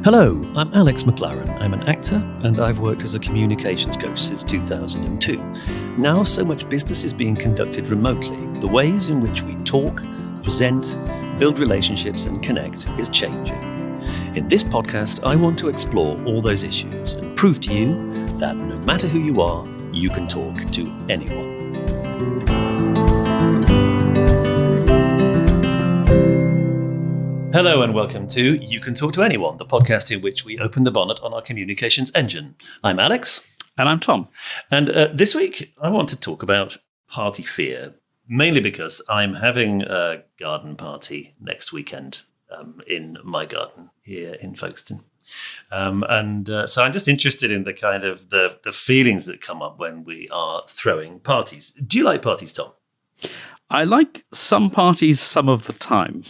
Hello, I'm Alex McLaren. I'm an actor and I've worked as a communications coach since 2002. Now so much business is being conducted remotely, the ways in which we talk, present, build relationships and connect is changing. In this podcast, I want to explore all those issues and prove to you that no matter who you are, you can talk to anyone. Hello and welcome to You Can Talk to Anyone, the podcast in which we open the bonnet on our communications engine. I'm Alex. And I'm Tom. And this week I want to talk about party fear, mainly because I'm having a garden party next weekend in my garden here in Folkestone. So I'm just interested in the kind of the feelings that come up when we are throwing parties. Do you like parties, Tom? I like some parties some of the time.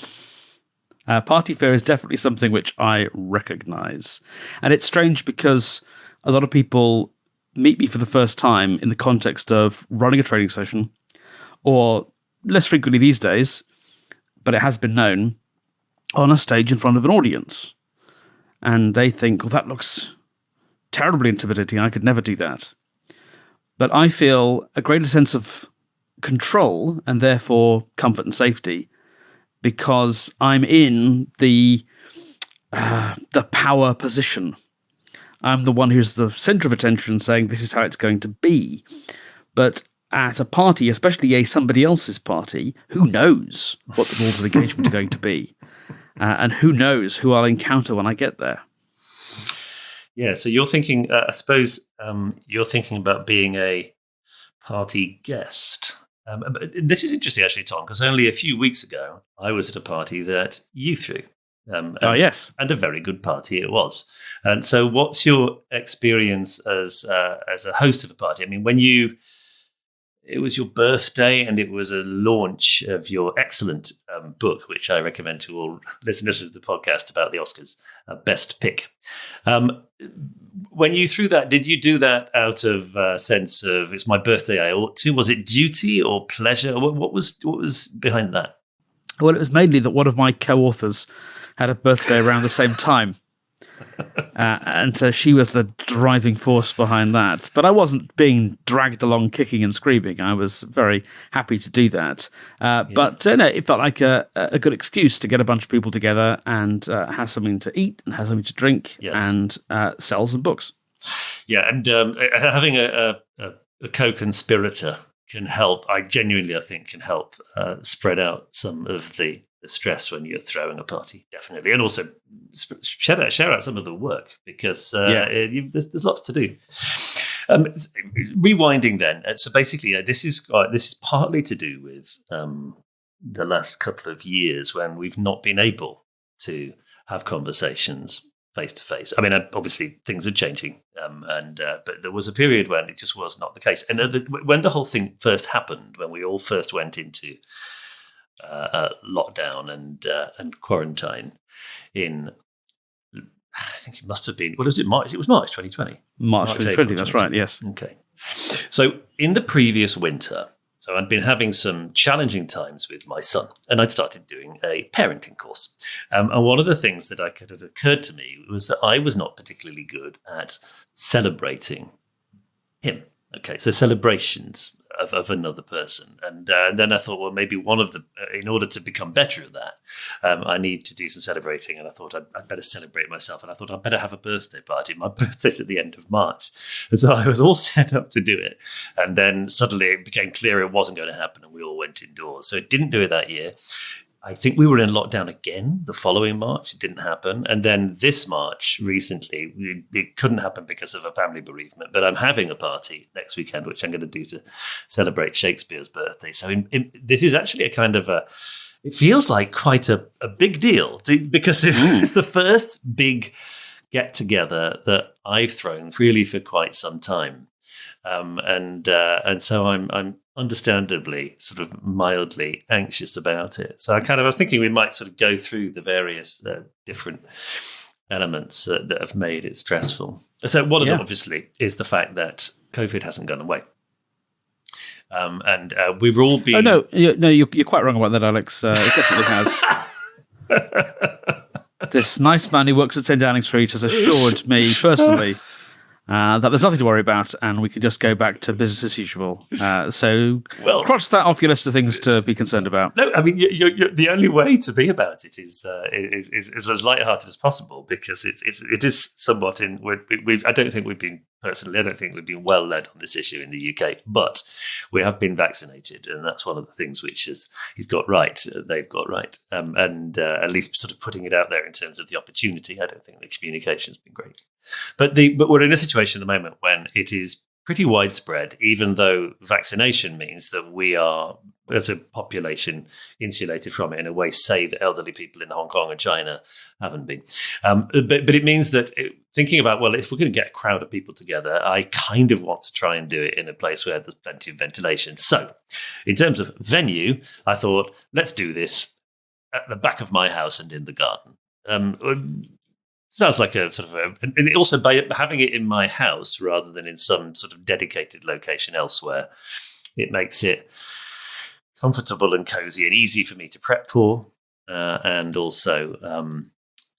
Party fear is definitely something which I recognise. And it's strange because a lot of people meet me for the first time in the context of running a training session, or less frequently these days, but it has been known, on a stage in front of an audience. And they think, well, that looks terribly intimidating. I could never do that. But I feel a greater sense of control and therefore comfort and safety because I'm in the power position. I'm the one who's the centre of attention saying this is how it's going to be. But at a party, especially somebody else's party, who knows what the rules of engagement are going to be? And who knows who I'll encounter when I get there? Yeah, so you're thinking, I suppose you're thinking about being a party guest. But this is interesting, actually, Tom, because only a few weeks ago, I was at a party that you threw. Yes. And a very good party it was. And so what's your experience as a host of a party? I mean, it was your birthday and it was a launch of your excellent book, which I recommend to all listeners of the podcast about the Oscars, Best Pick. When you threw that, did you do that out of a sense of it's my birthday, I ought to? Was it duty or pleasure? What was behind that? Well, it was mainly that one of my co-authors had a birthday around the same time. And so she was the driving force behind that. But I wasn't being dragged along kicking and screaming. I was very happy to do that. But it felt like a good excuse to get a bunch of people together and have something to eat and have something to drink and sell some books. Yeah, and having a co-conspirator can help. I think can help spread out some of the stress when you're throwing a party, definitely, and also share out some of the work because there's lots to do. Rewinding then, so basically, this is partly to do with the last couple of years when we've not been able to have conversations face to face. I mean, obviously things are changing, but there was a period when it just was not the case. And when the whole thing first happened, when we all first went into lockdown and quarantine in, I think it must have been, what was it, March? It was March 2020. March 2020, that's right, yes. Okay. So in the previous winter, so I'd been having some challenging times with my son, and I'd started doing a parenting course. And one of the things that had occurred to me was that I was not particularly good at celebrating him. Okay, so celebrations of another person. And then I thought, well, maybe in order to become better at that, I need to do some celebrating. And I thought I'd better celebrate myself. And I thought I'd better have a birthday party. My birthday's at the end of March. And so I was all set up to do it. And then suddenly it became clear it wasn't going to happen. And we all went indoors. So it didn't do it that year. I think we were in lockdown again the following March. It didn't happen. And then this March, recently, it couldn't happen because of a family bereavement. But I'm having a party next weekend, which I'm going to do to celebrate Shakespeare's birthday. So this is actually a kind of it feels like quite a big deal because it's the first big get-together that I've thrown really for quite some time. And so I'm understandably sort of mildly anxious about it. So I was thinking we might sort of go through the various different elements that have made it stressful. So one of them, obviously, is the fact that COVID hasn't gone away. And we've all been... Oh, no, you're quite wrong about that, Alex. It definitely has. This nice man who works at 10 Downing Street has assured me personally that there's nothing to worry about, and we can just go back to business as usual. So cross that off your list of things to be concerned about. No, I mean, you're, the only way to be about it is as lighthearted as possible, because it is somewhat in. I don't think we've been well led on this issue in the UK, but we have been vaccinated, and that's one of the things which he's got right. They've got right, and at least sort of putting it out there in terms of the opportunity. I don't think the communication's been great, but we're in a situation at the moment when it is pretty widespread, even though vaccination means that we are, as a population, insulated from it in a way, save elderly people in Hong Kong and China haven't been. But it means that thinking about, well, if we're going to get a crowd of people together, I kind of want to try and do it in a place where there's plenty of ventilation. So in terms of venue, I thought, let's do this at the back of my house and in the garden. Sounds like a sort of and also by having it in my house rather than in some sort of dedicated location elsewhere, it makes it comfortable and cozy and easy for me to prep for, and also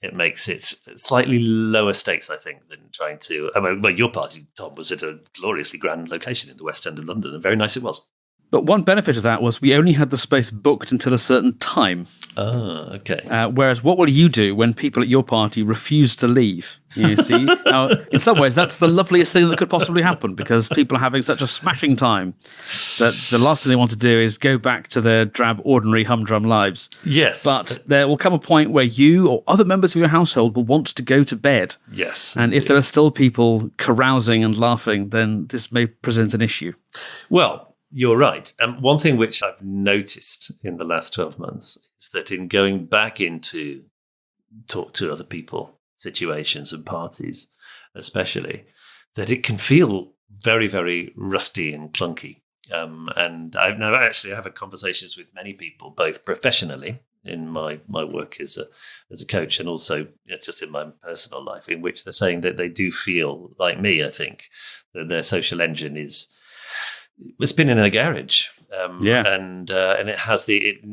it makes it slightly lower stakes, I think, than trying to. Well, your party, Tom, was at a gloriously grand location in the West End of London, and very nice it was. But one benefit of that was we only had the space booked until a certain time. Oh, okay. Whereas what will you do when people at your party refuse to leave? You see? Now, in some ways, that's the loveliest thing that could possibly happen, because people are having such a smashing time that the last thing they want to do is go back to their drab, ordinary, humdrum lives. Yes. But there will come a point where you or other members of your household will want to go to bed. Yes. And if there are still people carousing and laughing, then this may present an issue. Well, you're right. One thing which I've noticed in the last 12 months is that in going back into talk to other people, situations and parties especially, that it can feel very, very rusty and clunky. And I've now actually had conversations with many people, both professionally in my work as a coach and also just in my personal life, in which they're saying that they do feel like me, I think, that their social engine it's been in a garage, and it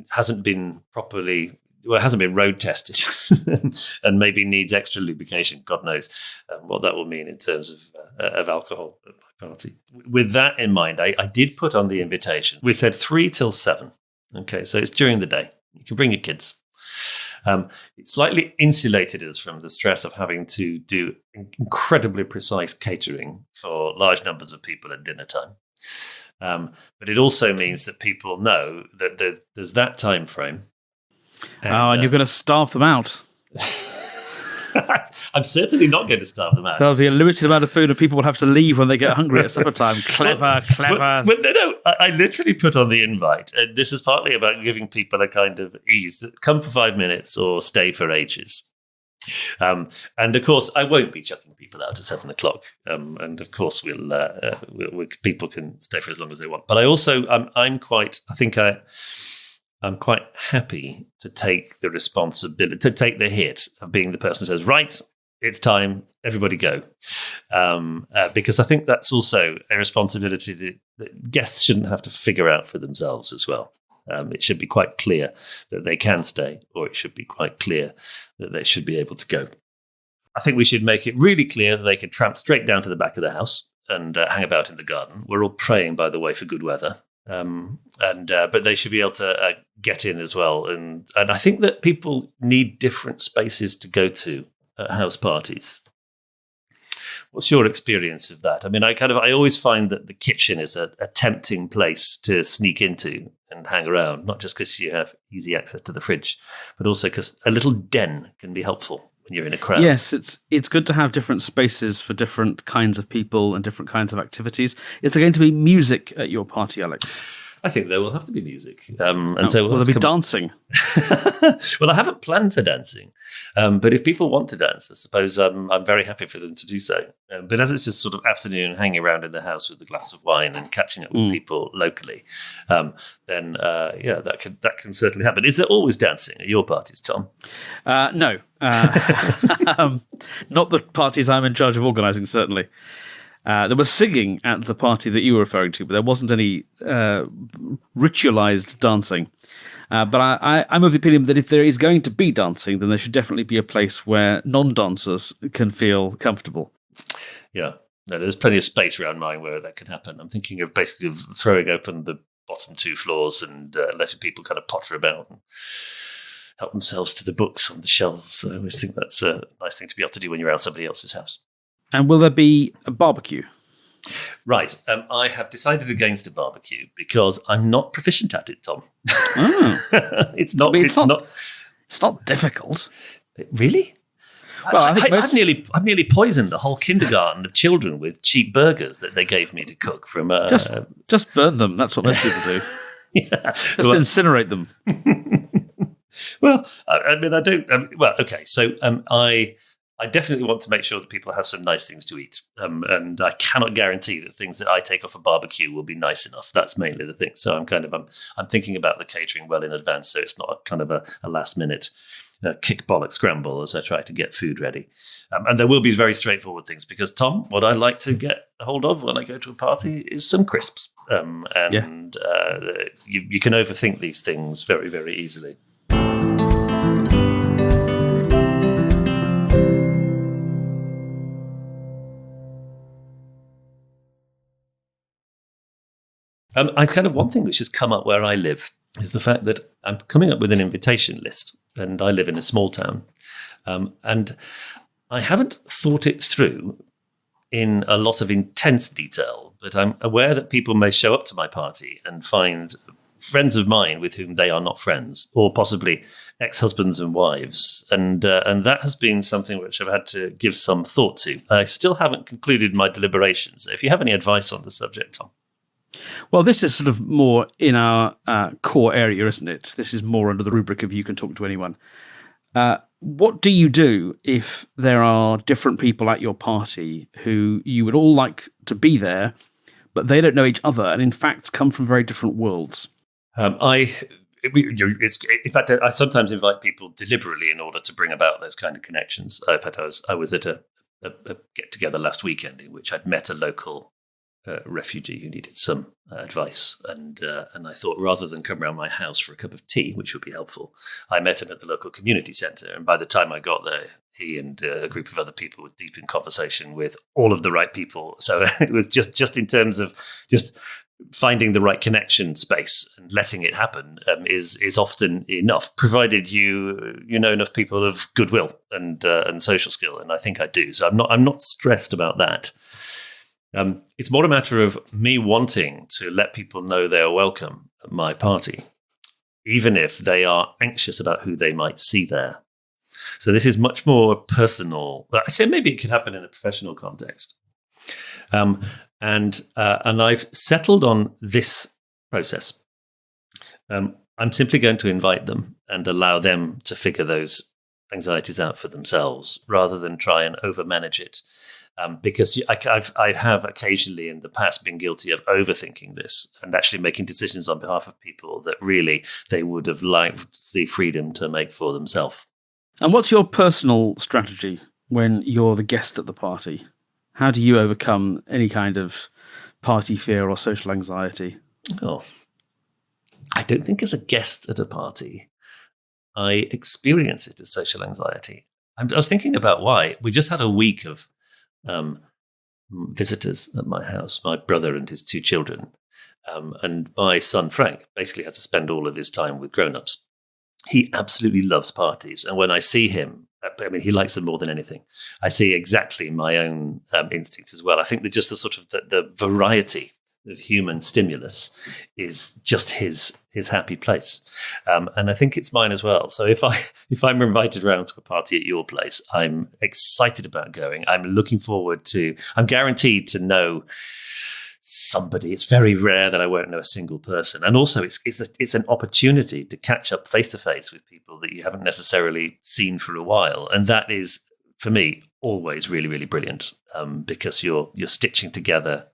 hasn't been properly. Well, it hasn't been road tested, and maybe needs extra lubrication. God knows what that will mean in terms of alcohol at my party. With that in mind, I did put on the invitation. We said 3 till 7. Okay, so it's during the day. You can bring your kids. It slightly insulated us from the stress of having to do incredibly precise catering for large numbers of people at dinner time. But it also means that people know that there's that time frame. And you're going to starve them out. I'm certainly not going to starve them out. There'll be a limited amount of food and people will have to leave when they get hungry at supper time. Clever. No. I literally put on the invite. And this is partly about giving people a kind of ease. Come for 5 minutes or stay for ages. And of course, I won't be chucking people out at 7 o'clock. And of course, people can stay for as long as they want. But I also, I'm quite happy to take the responsibility, to take the hit of being the person who says, right, it's time, everybody go. Because I think that's also a responsibility that guests shouldn't have to figure out for themselves as well. It should be quite clear that they can stay, or it should be quite clear that they should be able to go. I think we should make it really clear that they can tramp straight down to the back of the house and hang about in the garden. We're all praying, by the way, for good weather. But they should be able to get in as well. And I think that people need different spaces to go to at house parties. What's your experience of that? I mean, I always find that the kitchen is a tempting place to sneak into and hang around, not just because you have easy access to the fridge, but also because a little den can be helpful when you're in a crowd. Yes, it's good to have different spaces for different kinds of people and different kinds of activities. Is there going to be music at your party, Alex? I think there will have to be music. So will there be dancing? Well, I haven't planned for dancing. But if people want to dance, I suppose I'm very happy for them to do so. But as it's just sort of afternoon hanging around in the house with a glass of wine and catching up with people locally, then that can certainly happen. Is there always dancing at your parties, Tom? No. Not the parties I'm in charge of organising, certainly. There was singing at the party that you were referring to, but there wasn't any ritualized dancing. But I'm of the opinion that if there is going to be dancing, then there should definitely be a place where non-dancers can feel comfortable. Yeah. No, there's plenty of space around mine where that can happen. I'm thinking of basically throwing open the bottom 2 floors and letting people kind of potter about and help themselves to the books on the shelves. I always think that's a nice thing to be able to do when you're around somebody else's house. And will there be a barbecue? Right. I have decided against a barbecue because I'm not proficient at it, Tom. Oh. It's not difficult. Really? Well, I've nearly poisoned a whole kindergarten of children with cheap burgers that they gave me to cook from. Just burn them. That's what most people do. Yeah. Just incinerate them. Well, I mean, I don't. Okay. So, I definitely want to make sure that people have some nice things to eat, and I cannot guarantee that things that I take off a barbecue will be nice enough. That's mainly the thing. So I'm thinking about the catering well in advance, so it's not a kind of a last minute kick bollock scramble as I try to get food ready. And there will be very straightforward things because, Tom, what I like to get a hold of when I go to a party is some crisps. You can overthink these things very, very easily. I kind of one thing which has come up where I live is the fact that I'm coming up with an invitation list, and I live in a small town, and I haven't thought it through in a lot of intense detail, but I'm aware that people may show up to my party and find friends of mine with whom they are not friends, or possibly ex-husbands and wives, and that has been something which I've had to give some thought to. I still haven't concluded my deliberations. If you have any advice on the subject, Tom. Well, this is sort of more in our core area, isn't it? This is more under the rubric of you can talk to anyone. What do you do if there are different people at your party who you would all like to be there, but they don't know each other and in fact come from very different worlds? I sometimes invite people deliberately in order to bring about those kind of connections. In fact, I was at a get-together last weekend in which I'd met a local refugee who needed some advice, and I thought rather than come around my house for a cup of tea, which would be helpful, I met him at the local community centre. And by the time I got there, he and a group of other people were deep in conversation with all of the right people. So it was just in terms of just finding the right connection space and letting it happen is often enough, provided you know enough people of goodwill and social skill. And I think I do. So I'm not stressed about that. It's more a matter of me wanting to let people know they are welcome at my party, even if they are anxious about who they might see there. So this is much more personal. Actually, maybe it could happen in a professional context. And I've settled on this process. I'm simply going to invite them and allow them to figure those anxieties out for themselves rather than try and overmanage it. Because I have occasionally in the past been guilty of overthinking this and actually making decisions on behalf of people that really they would have liked the freedom to make for themselves. And what's your personal strategy when you're the guest at the party? How do you overcome any kind of party fear or social anxiety? Oh, I don't think as a guest at a party, I experience it as social anxiety. I was thinking about why. We just had a week of visitors at my house, my brother and his 2 children. And my son, Frank, basically had to spend all of his time with grown-ups. He absolutely loves parties. And when I see him, I mean, he likes them more than anything. I see exactly my own instincts as well. I think that just the sort of the variety of human stimulus is just his happy place. And I think it's mine as well. So if I'm invited around to a party at your place, I'm excited about going. I'm guaranteed to know somebody. It's very rare that I won't know a single person. And also it's an opportunity to catch up face to face with people that you haven't necessarily seen for a while. And that is, for me, always really, really brilliant, because you're stitching together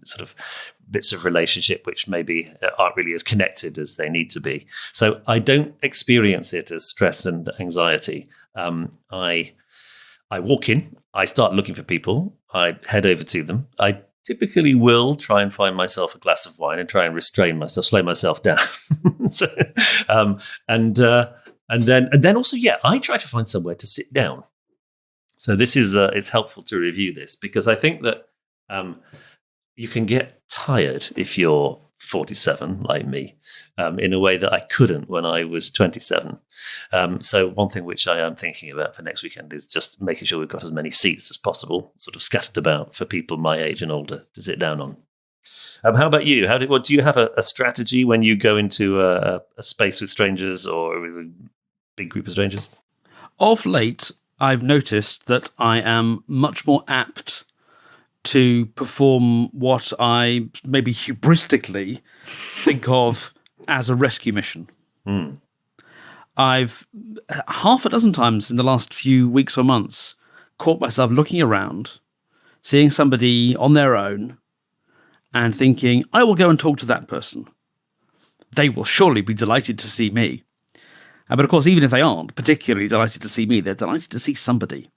sort of bits of relationship which maybe aren't really as connected as they need to be. So I don't experience it as stress and anxiety. I walk in, I start looking for people. I head over to them. I typically will try and find myself a glass of wine and try and restrain myself, slow myself down. So, and then also, I try to find somewhere to sit down. So this is it's helpful to review this because I think that you can get tired if you're 47 like me, in a way that I couldn't when I was 27. So one thing which I am thinking about for next weekend is just making sure we've got as many seats as possible, sort of scattered about for people my age and older to sit down on. How about you? Do you have a strategy when you go into a space with strangers or with a big group of strangers? Of late, I've noticed that I am much more apt to perform what I maybe hubristically think of as a rescue mission. I've half a dozen times in the last few weeks or months caught myself looking around, seeing somebody on their own, and thinking, I will go and talk to that person. They will surely be delighted to see me. But of course, even if they aren't particularly delighted to see me, they're delighted to see somebody.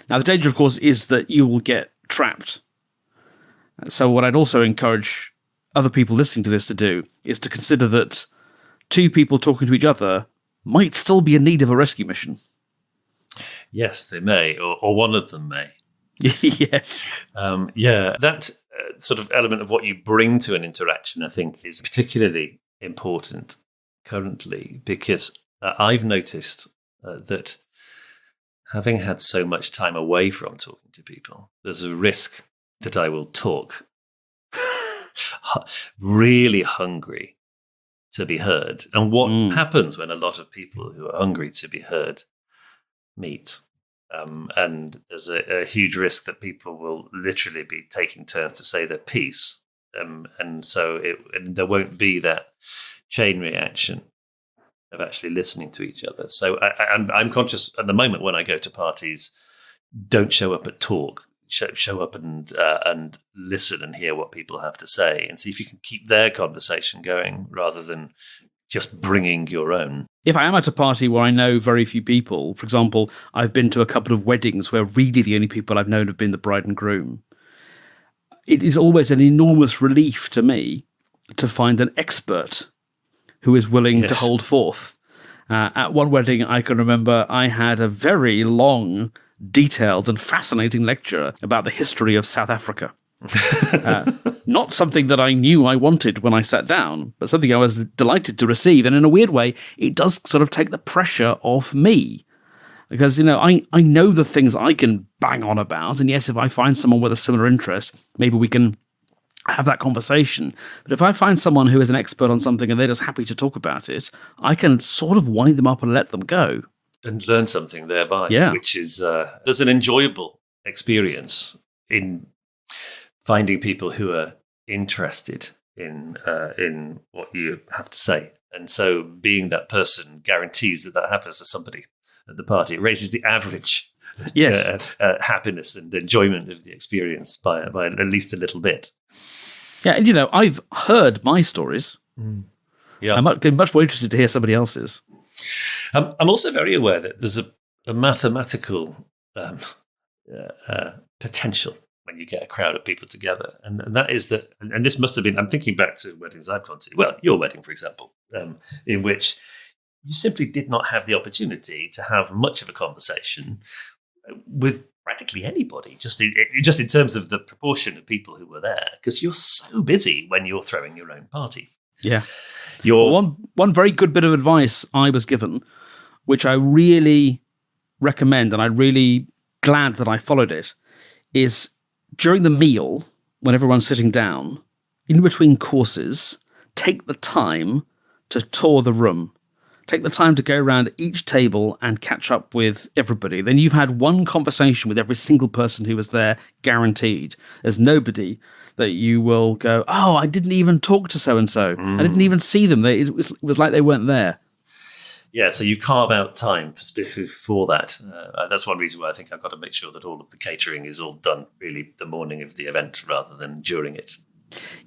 Now, the danger, of course, is that you will get trapped. So what I'd also encourage other people listening to this to do is to consider that two people talking to each other might still be in need of a rescue mission. Yes, they may, or one of them may. Yes. That sort of element of what you bring to an interaction, I think, is particularly important currently because I've noticed that having had so much time away from talking to people, there's a risk that I will talk really hungry to be heard. And what happens when a lot of people who are hungry to be heard meet? And there's a huge risk that people will literally be taking turns to say their piece. And so there won't be that chain reaction of actually listening to each other. So I'm conscious at the moment when I go to parties, don't show up at talk. Show up and listen and hear what people have to say and see if you can keep their conversation going rather than just bringing your own. If I am at a party where I know very few people, for example, I've been to a couple of weddings where really the only people I've known have been the bride and groom, it is always an enormous relief to me to find an expert who is willing to hold forth. At one wedding, I can remember I had a very long, detailed and fascinating lecture about the history of South Africa. Not something that I knew I wanted when I sat down, but something I was delighted to receive. And in a weird way, it does sort of take the pressure off me. Because, I know the things I can bang on about. And yes, if I find someone with a similar interest, maybe we can have that conversation. But if I find someone who is an expert on something and they're just happy to talk about it, I can sort of wind them up and let them go. And learn something thereby, which is there's an enjoyable experience in finding people who are interested in what you have to say. And so being that person guarantees that happens to somebody at the party. It raises the average happiness and enjoyment of the experience by at least a little bit. Yeah, and I've heard my stories. Yeah, I'm much more interested to hear somebody else's. I'm also very aware that there's a mathematical potential when you get a crowd of people together, and that is that. And this must have been. I'm thinking back to weddings I've gone to. Well, your wedding, for example, in which you simply did not have the opportunity to have much of a conversation with practically anybody, just in terms of the proportion of people who were there, because you're so busy when you're throwing your own party. Yeah. One very good bit of advice I was given, which I really recommend, and I'm really glad that I followed it, is during the meal, when everyone's sitting down, in between courses, take the time to tour the room. Take the time to go around each table and catch up with everybody. Then you've had one conversation with every single person who was there, guaranteed. There's nobody that you will go, oh, I didn't even talk to so-and-so. I didn't even see them. It was like they weren't there. Yeah, so you carve out time specifically for that. That's one reason why I think I've got to make sure that all of the catering is all done really the morning of the event rather than during it.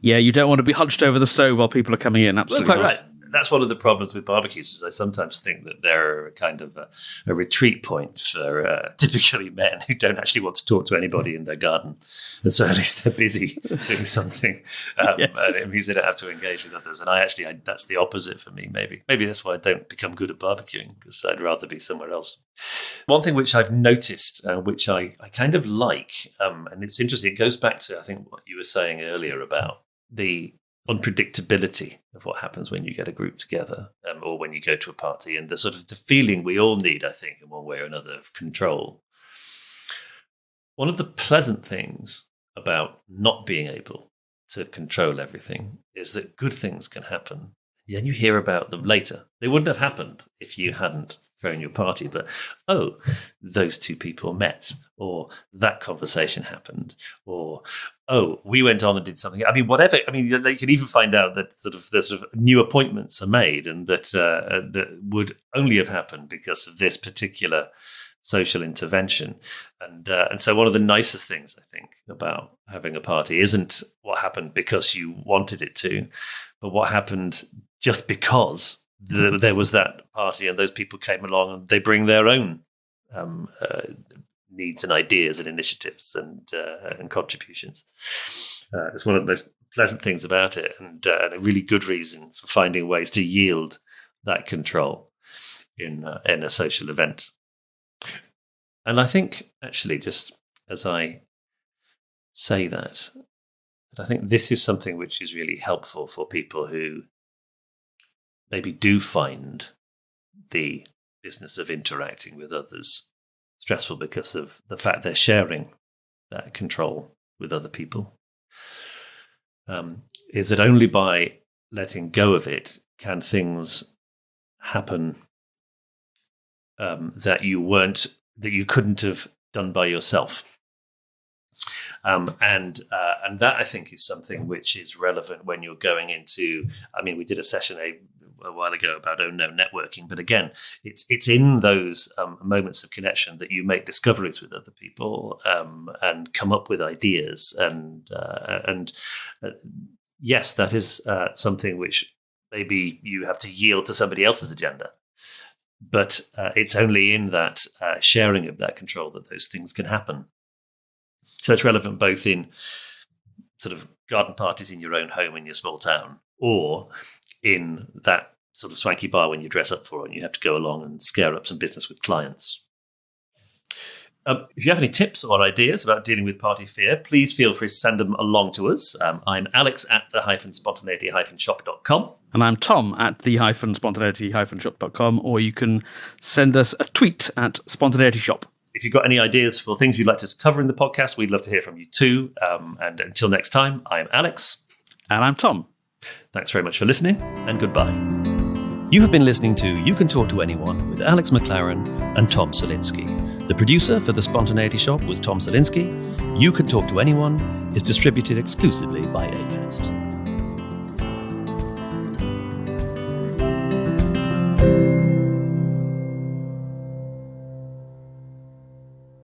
Yeah, you don't want to be hunched over the stove while people are coming in. Absolutely well, quite right. that's one of the problems with barbecues. Is I sometimes think that they're a kind of a retreat point for typically men who don't actually want to talk to anybody in their garden, and so at least they're busy doing something. And it means they don't have to engage with others. And that's the opposite for me. Maybe that's why I don't become good at barbecuing, because I'd rather be somewhere else. One thing which I've noticed, which I kind of like, and it's interesting. It goes back to I think what you were saying earlier about the unpredictability of what happens when you get a group together, or when you go to a party, and the sort of the feeling we all need, I think, in one way or another, of control. One of the pleasant things about not being able to control everything is that good things can happen. Then you hear about them later. They wouldn't have happened if you hadn't thrown your party, but those two people met, or that conversation happened, or we went on and did something. I mean, whatever. I mean, they can even find out that there's sort of new appointments are made, and that would only have happened because of this particular social intervention. And so one of the nicest things, I think, about having a party isn't what happened because you wanted it to, but what happened just because there was that party and those people came along and they bring their own needs and ideas and initiatives and contributions. It's one of the most pleasant things about it, and a really good reason for finding ways to yield that control in a social event. And I think, actually, just as I say that I think this is something which is really helpful for people who maybe do find the business of interacting with others stressful because of the fact they're sharing that control with other people. Is that only by letting go of it can things happen that you couldn't have done by yourself. And that, I think, is something which is relevant when you're going into. I mean, we did a session a while ago about no networking, but again, it's in those moments of connection that you make discoveries with other people and come up with ideas. And yes, that is something which maybe you have to yield to somebody else's agenda. But it's only in that sharing of that control that those things can happen. So it's relevant both in sort of garden parties in your own home in your small town, or in that sort of swanky bar when you dress up for it and you have to go along and scare up some business with clients. If you have any tips or ideas about dealing with party fear, please feel free to send them along to us. I'm Alex at the-spontaneity-shop.com. And I'm Tom at the-spontaneity-shop.com, or you can send us a tweet at Spontaneity Shop. If you've got any ideas for things you'd like us to cover in the podcast, we'd love to hear from you too. And until next time, I'm Alex. And I'm Tom. Thanks very much for listening, and goodbye. You have been listening to You Can Talk to Anyone with Alex McLaren and Tom Salinsky. The producer for The Spontaneity Shop was Tom Salinsky. You Can Talk to Anyone is distributed exclusively by Acast.